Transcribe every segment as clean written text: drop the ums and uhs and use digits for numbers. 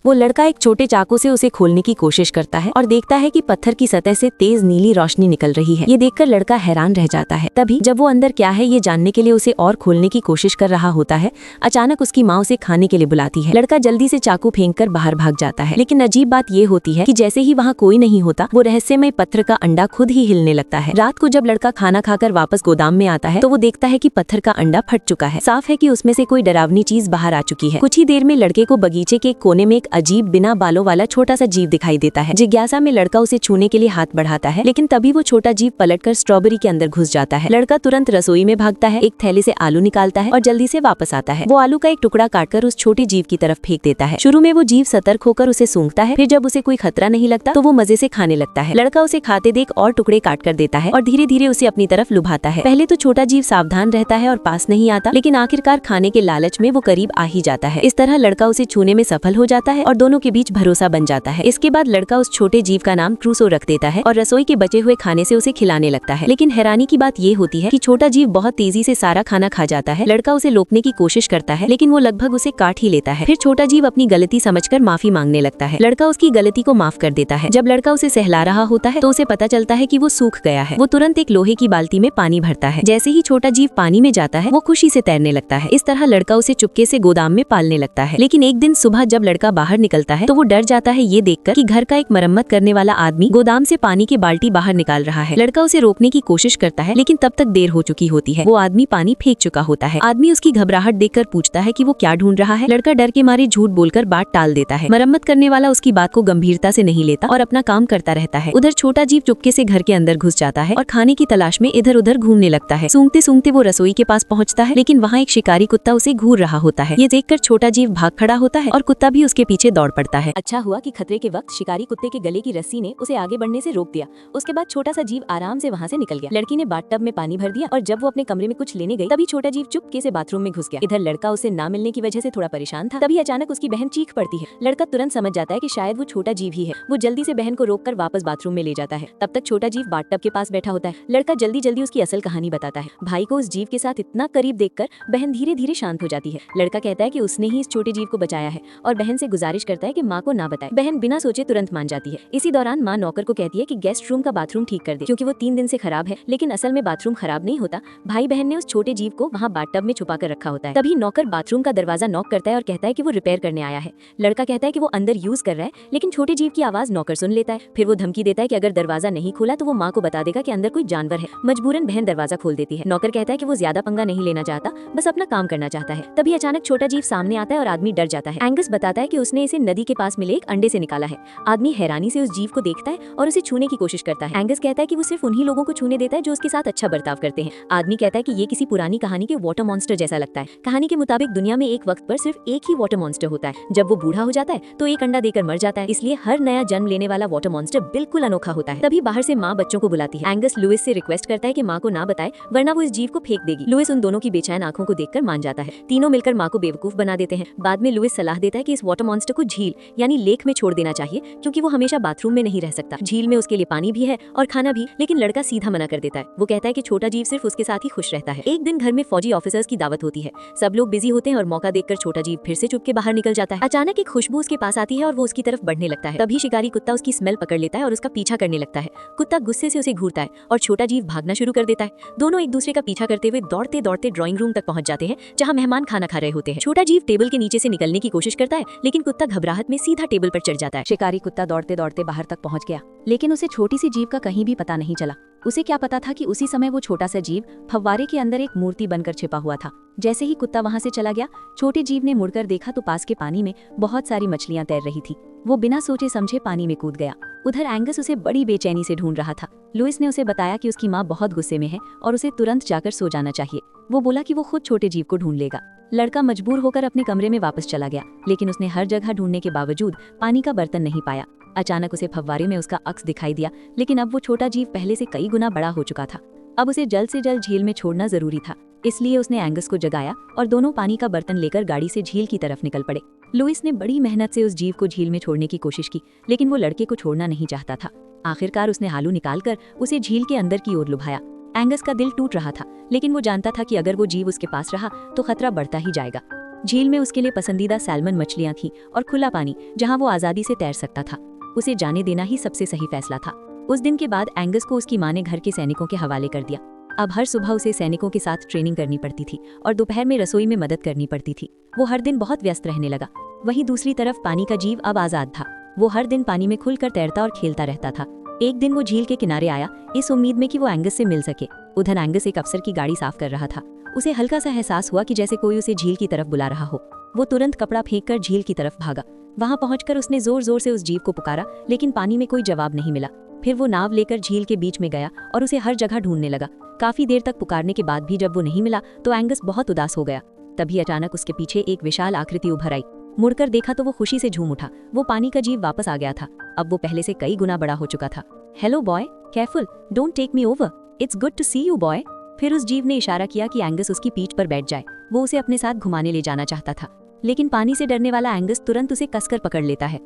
वो लड़का एक छोटे चाकू से उसे खोलने की कोशिश करता है और देखता है कि पत्थर की सतह से तेज नीली रोशनी निकल रही है। ये देखकर लड़का हैरान रह जाता है। तभी जब वो अंदर क्या है ये जानने के लिए उसे और खोलने की कोशिश कर रहा होता है, अचानक उसकी माँ उसे खाने के लिए बुलाती है। लड़का जल्दी से चाकू फेंककर बाहर भाग जाता है, लेकिन अजीब बात ये होती है कि जैसे ही वहाँ कोई नहीं होता, वो रहस्यमय पत्थर का अंडा खुद ही हिलने लगता है। रात को जब लड़का खाना खाकर वापस गोदाम में आता है तो वो देखता है कि पत्थर का अंडा फट चुका है। साफ है कि उसमें से कोई डरावनी चीज बाहर आ चुकी है। कुछ ही देर में लड़के को बगीचे के कोने में एक अजीब बिना बालों वाला छोटा सा जीव दिखाई देता है। जिज्ञासा में लड़का उसे छूने के लिए हाथ बढ़ाता है, लेकिन तभी वो छोटा जीव पलटकर स्ट्रॉबेरी के अंदर घुस जाता है। लड़का तुरंत रसोई में भागता है, एक थैले से आलू निकालता है और जल्दी से वापस आता है। वो आलू का एक टुकड़ा काटकर उस छोटे जीव की तरफ फेंक देता है। शुरू में वो जीव सतर्क होकर उसे सूंघता है, फिर जब उसे कोई खतरा नहीं लगता तो वो मजे से खाने लगता है। लड़का उसे खाते देख और टुकड़े काट कर देता है और धीरे धीरे उसे अपनी तरफ लुभाता है। पहले तो छोटा जीव सावधान रहता है और पास नहीं आता, लेकिन आखिरकार खाने के लालच में वो करीब आ ही जाता है। इस तरह लड़का उसे छूने में सफल हो जाता है और दोनों के बीच भरोसा बन जाता है। इसके बाद लड़का उस छोटे जीव का नाम क्रूसो रख देता है और रसोई के बचे हुए खाने से उसे खिलाने लगता है। लेकिन हैरानी की बात ये होती है कि छोटा जीव बहुत तेजी से सारा खाना खा जाता है। लड़का उसे रोकने की कोशिश करता है, लेकिन वो लगभग उसे काट ही लेता है। फिर छोटा जीव अपनी गलती समझकर माफी मांगने लगता है। लड़का उसकी गलती को माफ कर देता है। जब लड़का उसे सहला रहा होता है तो उसे पता चलता है कि वो सूख गया है। वो तुरंत एक लोहे की बाल्टी में पानी भरता है। जैसे ही छोटा जीव पानी में जाता है वो खुशी से तैरने लगता है। इस तरह लड़का उसे चुपके से गोदाम में पालने लगता है। लेकिन एक दिन सुबह जब लड़का बाहर निकलता है तो वो डर जाता है ये देखकर कि घर का एक मरम्मत करने वाला आदमी गोदाम से पानी की बाल्टी बाहर निकाल रहा है। लड़का उसे रोकने की कोशिश करता है, लेकिन तब तक देर हो चुकी होती है। वो आदमी पानी फेंक चुका होता है। आदमी उसकी घबराहट देखकर पूछता है कि वो क्या ढूंढ रहा है। लड़का डर के मारे झूठ बोलकर बात टाल देता है। मरम्मत करने वाला उसकी बात को गंभीरता से नहीं लेता और अपना काम करता रहता है। उधर छोटा जीव चुपके से घर के अंदर घुस जाता है और खाने की तलाश में इधर उधर घूमने लगता है। सूंघते सूंघते वो रसोई के पास पहुंचता है, लेकिन वहाँ एक शिकारी कुत्ता उसे घूर रहा होता है। ये देखकर छोटा जीव भाग खड़ा होता है और कुत्ता भी उसके पीछे दौड़ पड़ता है। अच्छा हुआ कि खतरे के वक्त शिकारी कुत्ते के गले की रस्सी ने उसे आगे बढ़ने से रोक दिया। उसके बाद छोटा सा जीव आराम से वहाँ से निकल गया। लड़की ने बाथटब में पानी भर दिया और जब वो अपने कमरे में कुछ लेने गई तभी छोटा जीव चुपके से बाथरूम में घुस गया। इधर लड़का उसे ना मिलने की वजह से थोड़ा परेशान था। तभी अचानक उसकी बहन चीख पड़ती है। लड़का तुरंत समझ जाता है कि शायद वो छोटा जीव ही है। वो जल्दी से बहन को रोककर वापस बाथरूम में ले जाता है। तब तक छोटा जीव बाथटब के पास बैठा होता है। लड़का जल्दी जल्दी उसकी असल कहानी बताता है। भाई को उस जीव के साथ इतना करीब देखकर बहन धीरे धीरे शांत हो जाती है। लड़का कहता है कि उसने ही इस छोटे जीव को बचाया है और बहन से गुजारिश करता है कि माँ को ना बताए। बहन बिना सोचे तुरंत मान जाती है। इसी दौरान माँ नौकर को कहती है कि गेस्ट रूम का बाथरूम ठीक कर दे, क्योंकि वो 3 दिन से खराब है। लेकिन असल में बाथरूम खराब नहीं होता। भाई बहन ने उस छोटे जीव को वहाँ बाथटब में छुपा कर रखा होता है। तभी नौकर बाथरूम का दरवाजा नॉक करता है और कहता है कि वो रिपेयर करने आया है। लड़का कहता है कि वो अंदर यूज कर रहा है, लेकिन छोटे जीव की आवाज नौकर सुन लेता है। फिर वो धमकी देता है कि अगर दरवाजा नहीं खोला तो वो माँ को बता देगा कि अंदर कोई जानवर है। मजबूरन बहन दरवाजा खोल देती है। नौकर कहता है कि वो ज्यादा पंगा नहीं लेना चाहता, बस अपना काम करना चाहता है। तभी अचानक छोटा जीव सामने आता है और आदमी डर जाता है। एंगस बताता है कि उसने इसे नदी के पास मिले एक अंडे से निकाला है। आदमी हैरानी से उस जीव को देखता है और उसे छूने की कोशिश करता है। एंगस कहता है कि वो सिर्फ उन्हीं लोगों को छूने देता है जो उसके साथ अच्छा बर्ताव करते हैं। आदमी कहता है कि ये किसी पुरानी कहानी के वाटर मॉन्स्टर जैसा लगता है। कहानी के मुताबिक दुनिया में एक वक्त पर सिर्फ एक ही वाटर मॉन्स्टर होता है। जब वो बूढ़ा हो जाता है तो एक अंडा देकर मर जाता है, इसलिए हर नया जन्म लेने वाला वाटर मॉन्स्टर बिल्कुल अनोखा होता है। तभी बाहर से माँ बच्चों को बुलाती है। एंगस लुइस से रिक्वेस्ट करता है कि माँ को ना बताए, वरना वो इस जीव को फेंक देगी। लुइस उन दोनों की बेचैन आंखों को देखकर मान जाता है। तीनों मिलकर माँ को बेवकूफ बना देते हैं। बाद में लुइस सलाह देता है कि इस वाटर मॉन्स्टर को झील यानी लेक में छोड़ देना चाहिए, क्योंकि वो हमेशा बाथरूम में नहीं रह सकता। झील में उसके लिए पानी भी है और खाना भी, लेकिन लड़का सीधा मना कर देता है। वो कहता है कि छोटा जीव सिर्फ उसके साथ ही खुश रहता है। एक दिन घर में फौजी ऑफिसर्स की दावत होती है। सब लोग बिजी होते हैं और मौका देखकर छोटा जीव फिर से चुप के बाहर निकल जाता है। अचानक एक खुशबू उसके पास आती है और वो उसकी तरफ बढ़ने लगता है। तभी शिकारी कुत्ता उसकी स्मेल पकड़ लेता है और उसका पीछा करने लगता है। कुत्ता गुस्से से उसे घूरता है और छोटा जीव भागना शुरू कर देता है। दोनों एक दूसरे का पीछा करते हुए दौड़ते दौड़ते ड्राइंग रूम तक पहुंच जाते हैं, जहां मेहमान खाना खा रहे होते हैं। छोटा जीव टेबल के नीचे से निकलने की कोशिश करता है, लेकिन कुत्ता घबराहट में सीधा टेबल पर चढ़ जाता है। शिकारी कुत्ता दौड़ते दौड़ते बाहर तक पहुंच गया, लेकिन उसे छोटी सी जीव का कहीं भी पता नहीं चला। उसे क्या पता था कि उसी समय वो छोटा सा जीव फव्वारे के अंदर एक मूर्ति बनकर छिपा हुआ था। जैसे ही कुत्ता वहां से चला गया, छोटे जीव ने मुड़कर देखा तो पास के पानी में बहुत सारी मछलियां तैर रही थी। वो बिना सोचे समझे पानी में कूद गया। उधर एंगस उसे बड़ी बेचैनी से ढूंढ रहा था। लुइस ने उसे बताया कि उसकी माँ बहुत गुस्से में है और उसे तुरंत जाकर सो जाना चाहिए। वो बोला कि वो खुद छोटे जीव को ढूंढ लेगा। लड़का मजबूर होकर अपने कमरे में वापस चला गया, लेकिन उसने हर जगह ढूंढने के बावजूद पानी का बर्तन नहीं पाया। अचानक उसे फव्वारे में उसका अक्स दिखाई दिया, लेकिन अब वो छोटा जीव पहले से कई गुना बड़ा हो चुका था। अब उसे जल्द से जल्द झील में छोड़ना जरूरी था, इसलिए उसने एंगस को जगाया और दोनों पानी का बर्तन लेकर गाड़ी से झील की तरफ निकल पड़े। लुइस ने बड़ी मेहनत से उस जीव को झील में छोड़ने की कोशिश की, लेकिन वो लड़के को छोड़ना नहीं चाहता था। आखिरकार उसने आलू निकालकर उसे झील के अंदर की ओर लुभाया। एंगस का दिल टूट रहा था, लेकिन वो जानता था कि अगर वो जीव उसके पास रहा तो खतरा बढ़ता ही जाएगा। झील में उसके लिए पसंदीदा सैल्मन मछलियां थीं और खुला पानी जहां वो आजादी से तैर सकता था। उसे जाने देना ही सबसे सही फैसला था। उस दिन के बाद एंगस को उसकी माँ ने घर के सैनिकों के हवाले कर दिया। अब हर सुबह उसे सैनिकों के साथ ट्रेनिंग करनी पड़ती थी और दोपहर में रसोई में मदद करनी पड़ती थी। वो हर दिन बहुत व्यस्त रहने लगा। वहीं दूसरी तरफ पानी का जीव अब आजाद था। वो हर दिन पानी में खुलकर तैरता और खेलता रहता था। एक दिन वो झील के किनारे आया, इस उम्मीद में कि वो एंगस से मिल सके। उधर एंगस एक अफसर की गाड़ी साफ कर रहा था। उसे हल्का सा एहसास हुआ कि जैसे कोई उसे झील की तरफ बुला रहा हो। वो तुरंत कपड़ा फेंककर झील की तरफ भागा। वहां पहुंचकर उसने जोर जोर से उस जीव को पुकारा, लेकिन पानी में कोई जवाब नहीं मिला। फिर वो नाव लेकर झील के बीच में गया और उसे हर जगह ढूंढने लगा। काफी देर तक पुकारने के बाद भी जब वो नहीं मिला तो एंगस बहुत उदास हो गया। तभी अचानक उसके पीछे एक विशाल आकृति उभर आई। मुड़कर देखा तो वो खुशी से झूम उठा। वो पानी का जीव वापस आ गया था। अब वो पहले से कई गुना बड़ा हो चुका था। Hello boy, careful, don't take me over, it's good to see you boy. फिर उस जीव ने इशारा किया कि एंगस उसकी पीठ पर बैठ जाए। वो उसे अपने साथ घुमाने ले जाना चाहता था, लेकिन पानी से डरने वाला एंगस तुरंत उसे कसकर पकड़ लेता है।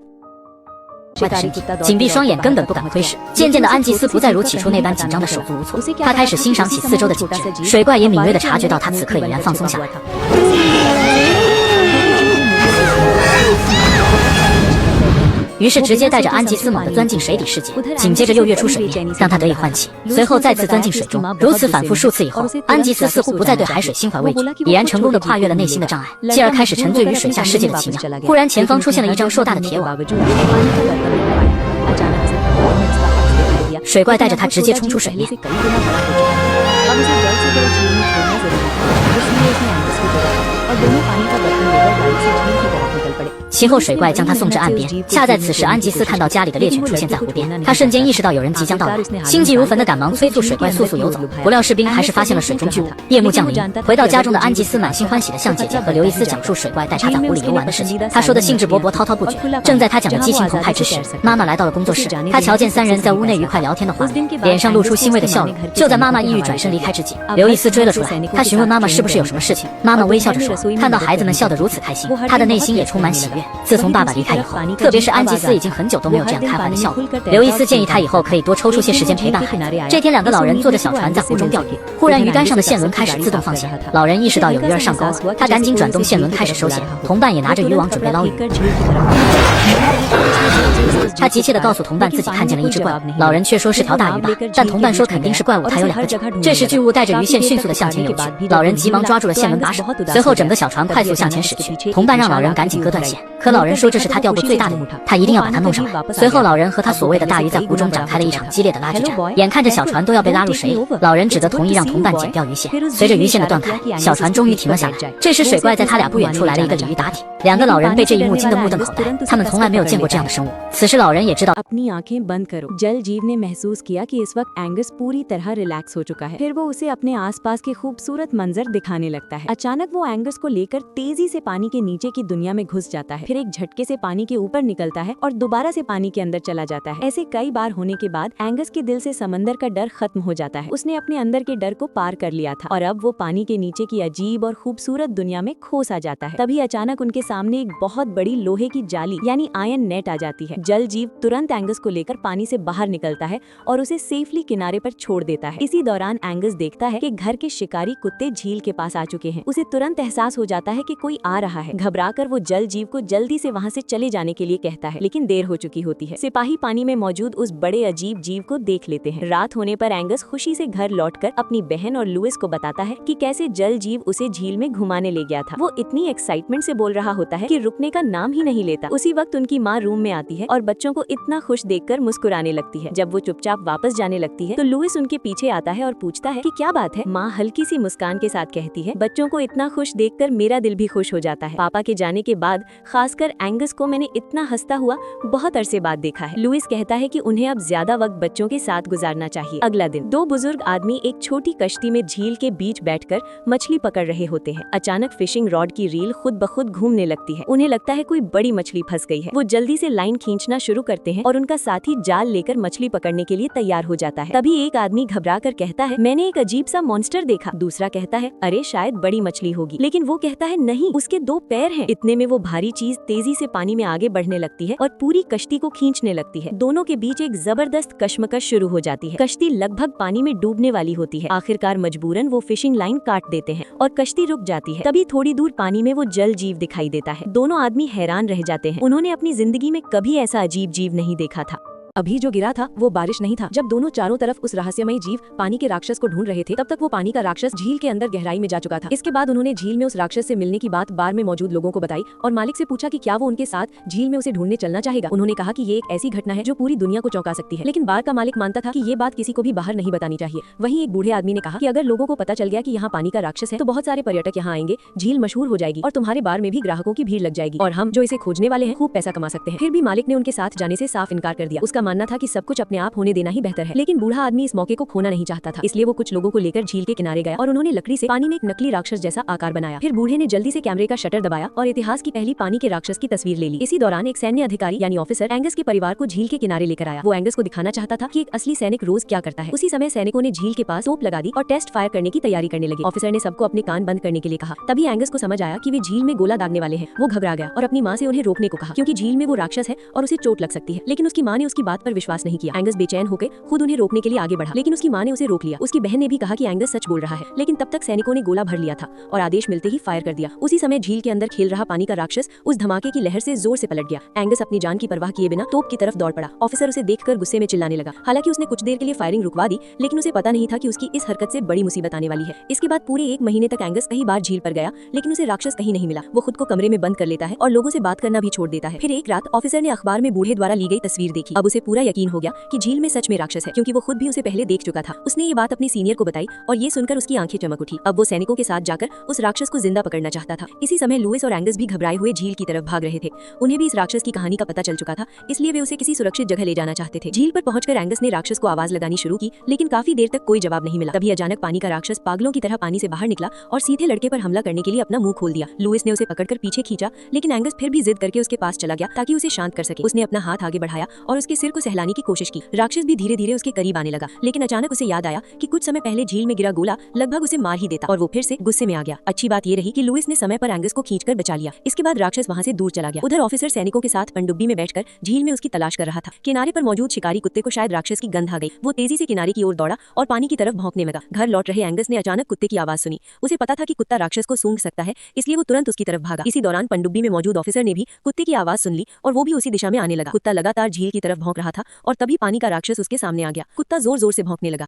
外的身体，紧闭双眼，根本不敢窥视。渐渐的，安吉斯不再如起初那般紧张的手足无措，他开始欣赏起四周的景致。水怪也敏锐地察觉到他此刻已然放松下来。于是直接带着安吉斯猛地钻进水底世界，紧接着又跃出水面，让他得以唤起。随后再次钻进水中，如此反复数次以后，安吉斯似乎不再对海水心怀畏惧，已然成功地跨越了内心的障碍，继而开始沉醉于水下世界的奇妙。忽然前方出现了一张硕大的铁网，水怪带着他直接冲出水面。其后水怪将他送至岸边，恰在此时，安吉斯看到家里的猎犬出现在湖边，他瞬间意识到有人即将到来，心急如焚的赶忙催促水怪速速游走。不料士兵还是发现了水中巨物。夜幕降临，回到家中的安吉斯满心欢喜地向姐姐和刘易斯讲述水怪带他在湖里游玩的事情。他说的兴致勃勃，滔滔不绝。正在他讲得激情澎湃之时，妈妈来到了工作室。他瞧见三人在屋内愉快聊天的画面，脸上露出欣慰的笑容。就在妈妈意欲转身离开之际，刘易斯追了出来。他询问妈妈是不是有什么事情。妈妈微笑着说，看到孩子们笑得如此开心，他的内心也充满喜悦。自从爸爸离开以后，特别是安吉斯已经很久都没有这样开怀的笑过。刘易斯建议他以后可以多抽出些时间陪伴孩子。这天，两个老人坐着小船在湖中钓鱼，忽然鱼竿上的线轮开始自动放线。老人意识到有鱼儿上钩，他赶紧转动线轮开始收线，同伴也拿着渔网准备捞鱼。他急切地告诉同伴自己看见了一只怪物，老人却说是条大鱼吧，但同伴说肯定是怪物，它有2个脚。这时巨物带着鱼线迅速地向前游去，老人急忙抓住了线轮把手，随后整个小船快速向前驶去。同伴让老人赶紧割断线，可老人说这是他钓过最大的鱼，他一定要把它弄上来。随后老人和他所谓的大鱼在湖中展开了一场激烈的拉锯战，眼看着小船都要被拉入水里，老人只得同意让同伴剪掉鱼线。随着鱼线的断开，小船终于停了下来。这时水怪在他俩不远处来了一个鲤鱼打挺，两个老人被这一幕惊得目瞪口呆，他们从来没有见过这样的生物。此时老人也知道 अपनी आंखें बंद करो। जल जीव ने महसूस किया कि इस वक्त एंगस पूरी तरह रिलैक्स हो चुका है। फिर वो उसे अपने आसपास के खूबसूरत मंजर दिखाने लगता है। अचानक वो एंगस को लेकर तेजी से पानी के नीचे की दुनिया में घुस जाता है, फिर एक झटके से पानी के ऊपर निकलता है और दोबारा से पानी के अंदर चला जाता है। ऐसे कई बार होने के बाद एंगस के दिल से समंदर का डर खत्म हो जाता है। उसने अपने अंदर के डर को पार कर लिया था और अब वो पानी के नीचे की अजीब और खूबसूरत दुनिया में खो सा जाता है। तभी अचानक उनके सामने एक बहुत बड़ी लोहे की जाली यानी आयरन नेट आ जाती है। जल जीव तुरंत एंगस को लेकर पानी से बाहर निकलता है और उसे सेफली किनारे पर छोड़ देता है। इसी दौरान एंगस देखता है कि घर के शिकारी कुत्ते झील के पास आ चुके हैं। उसे तुरंत एहसास हो जाता है कि कोई आ रहा है। घबराकर वो जल जीव को जल्दी से वहाँ से चले जाने के लिए कहता है, लेकिन देर हो चुकी होती है। सिपाही पानी में मौजूद उस बड़े अजीब जीव को देख लेते हैं। रात होने पर एंगस खुशी से घर लौटकर अपनी बहन और लुइस को बताता है कि कैसे जल जीव उसे झील में घुमाने ले गया था। वो इतनी एक्साइटमेंट से बोल रहा होता है कि रुकने का नाम ही नहीं लेता। उसी वक्त उनकी माँ रूम में आती है और बच्चों को इतना खुश देखकर मुस्कुराने लगती है। जब वो चुपचाप वापस जाने लगती है तो लुइस उनके पीछे आता है और पूछता है कि क्या बात है। माँ हल्की सी मुस्कान के साथ कहती है, बच्चों को इतना खुश देखकर मेरा दिल भी खुश हो जाता है। पापा के जाने के बाद खासकर एंगस को मैंने इतना हंसता हुआ बहुत अरसे बाद देखा है। लुइस कहता है कि उन्हें अब ज्यादा वक्त बच्चों के साथ गुजारना चाहिए। अगला दिन 2 बुजुर्ग आदमी एक छोटी कश्ती में झील के बीच बैठकर मछली पकड़ रहे होते हैं। अचानक फिशिंग रॉड की रील खुद ब खुद घूमने लगती है। उन्हें लगता है कोई बड़ी मछली फंस गई है। वो जल्दी से लाइन खींचना शुरू शुरू करते हैं और उनका साथी जाल लेकर मछली पकड़ने के लिए तैयार हो जाता है। तभी एक आदमी घबरा कर कहता है, मैंने एक अजीब सा मॉन्स्टर देखा। दूसरा कहता है, अरे शायद बड़ी मछली होगी, लेकिन वो कहता है नहीं, उसके 2 पैर हैं। इतने में वो भारी चीज तेजी से पानी में आगे बढ़ने लगती है और पूरी कश्ती को खींचने लगती है। दोनों के बीच एक जबरदस्त कश्मकश शुरू हो जाती है। कश्ती लगभग पानी में डूबने वाली होती है। आखिरकार मजबूरन वो फिशिंग लाइन काट देते हैं और कश्ती रुक जाती है। तभी थोड़ी दूर पानी में वो जल जीव दिखाई देता है। दोनों आदमी हैरान रह जाते हैं। उन्होंने अपनी जिंदगी में कभी ऐसा अजीब जीव नहीं देखा था। अभी जो गिरा था वो बारिश नहीं था। जब दोनों चारों तरफ उस रहस्यमयी जीव पानी के राक्षस को ढूंढ रहे थे, तब तक वो पानी का राक्षस झील के अंदर गहराई में जा चुका था। इसके बाद उन्होंने झील में उस राक्षस से मिलने की बात बार में मौजूद लोगों को बताई और मालिक से पूछा कि क्या वो उनके साथ झील में उसे ढूंढने चलना चाहेगा। उन्होंने कहा कि ये एक ऐसी घटना है जो पूरी दुनिया को चौंका सकती है, लेकिन बार का मालिक मानता था कि ये बात किसी को भी बाहर नहीं बतानी चाहिए। वहीं एक बूढ़े आदमी ने कहा कि अगर लोगों को पता चल गया कि यहाँ पानी का राक्षस है तो बहुत सारे पर्यटक यहाँ आएंगे, झील मशहूर हो जाएगी और तुम्हारे बार में भी ग्राहकों की भीड़ लग जाएगी और हम जो इसे खोजने वाले हैं खूब पैसा कमा सकते हैं। फिर भी मालिक ने उनके साथ जाने से साफ इनकार कर दिया। उसका मानना था कि सब कुछ अपने आप होने देना ही बेहतर है, लेकिन बूढ़ा आदमी इस मौके को खोना नहीं चाहता था। इसलिए वो कुछ लोगों को लेकर झील के किनारे गया और उन्होंने लकड़ी से पानी में एक नकली राक्षस जैसा आकार बनाया। फिर बूढ़े ने जल्दी से कैमरे का शटर दबाया और इतिहास की पहली पानी के राक्षस की तस्वीर ले ली। इसी दौरान एक सैन्य अधिकारी यानी ऑफिसर एंगस के परिवार को झील के किनारे लेकर आया। वो एंगस को दिखाना चाहता था कि एक असली सैनिक रोज क्या करता है। उसी समय सैनिकों ने झील के पास तोप लगा दी और टेस्ट फायर करने की तैयारी करने लगे। ऑफिसर ने सबको अपने कान बंद करने के लिए कहा। तभी एंगस को समझ आया कि वे झील में गोला दागने वाले हैं। वो घबरा गया और अपनी माँ से उन्हें रोकने को कहा, क्योंकि झील में वो राक्षस है और उसे चोट लग सकती है। लेकिन उसकी माँ ने उसकी बात पर विश्वास नहीं किया। एंगस बेचैन होकर खुद उन्हें रोकने के लिए आगे बढ़ा, लेकिन उसकी माँ ने उसे रोक लिया। उसकी बहन ने भी कहा कि एंगस सच बोल रहा है, लेकिन तब तक सैनिकों ने गोला भर लिया था और आदेश मिलते ही फायर कर दिया। उसी समय झील के अंदर खेल रहा पानी का राक्षस उस धमाके की लहर से जोर से पलट गया। एंगस अपनी जान की परवाह किए बिना तोप की तरफ दौड़ पड़ा। ऑफिसर उसे देखकर गुस्से में चिल्लाने लगा। हालांकि उसने कुछ देर के लिए फायरिंग रुकवा दी, लेकिन उसे पता नहीं था कि उसकी इस हरकत से बड़ी मुसीबत आने वाली है। इसके बाद पूरे 1 महीने तक एंगस कई बार झील पर गया, लेकिन उसे राक्षस कहीं नहीं मिला। वो खुद को कमरे में बंद कर लेता है और लोगों से बात करना भी छोड़ देता है। फिर एक रात ऑफिसर ने अखबार में बूढ़े द्वारा ली गई तस्वीर देखी। अब उसे पूरा यकीन हो गया कि झील में सच में राक्षस है, क्योंकि वो खुद भी उसे पहले देख चुका था। उसने ये बात अपनी सीनियर को बताई और ये सुनकर उसकी आंखें चमक उठी। अब वो सैनिकों के साथ जाकर उस राक्षस को जिंदा पकड़ना चाहता था। इसी समय लुइस और एंगस भी घबराए हुए झील की तरफ भाग रहे थे। उन्हें भी इस राक्षस की कहानी का पता चल चुका था, इसलिए वे उसे किसी सुरक्षित जगह ले जाना चाहते थे। झील पर पहुंचकर एंगस ने राक्षस को आवाज लगानी शुरू की, लेकिन काफी देर तक कोई जवाब नहीं मिला। तभी अचानक पानी का राक्षस पागलों की तरह पानी से बाहर निकला और सीधे लड़के पर हमला करने के लिए अपना मुंह खोल दिया। लुइस ने उसे पकड़कर पीछे खींचा, लेकिन एंगस फिर भी जिद करके उसके पास चला गया ताकि उसे शांत कर सके। उसने अपना हाथ आगे बढ़ाया और उसके सिर को सहलाने की कोशिश की। राक्षस भी धीरे धीरे उसके करीब आने लगा, लेकिन अचानक उसे याद आया कि कुछ समय पहले झील में गिरा गोला लगभग उसे मार ही देता और वो फिर से गुस्से में आ गया। अच्छी बात ये रही कि लुइस ने समय पर एंगस को खींचकर बचा लिया। इसके बाद राक्षस वहां से दूर चला गया। उधर ऑफिसर सैनिकों के साथ पनडुब्बी में बैठकर झील में उसकी तलाश कर रहा था। किनारे पर मौजूद शिकारी कुत्ते को शायद राक्षस की गंध आ गई। वो तेजी से किनारे की ओर दौड़ा और पानी की तरफ भौंकने लगा। घर लौट रहे एंगस ने अचानक कुत्ते की आवाज सुनी। उसे पता था कि कुत्ता राक्षस को सूंघ सकता है, इसलिए वो तुरंत उसकी तरफ भागा। इसी दौरान पनडुब्बी में मौजूद ऑफिसर ने भी कुत्ते की आवाज सुन ली और वो भी उसी दिशा में आने लगा। कुत्ता लगातार झील की तरफ भौंक रहा था और तभी पानी का राक्षस उसके सामने आ गया। कुत्ता जोर जोर से भौंकने लगा।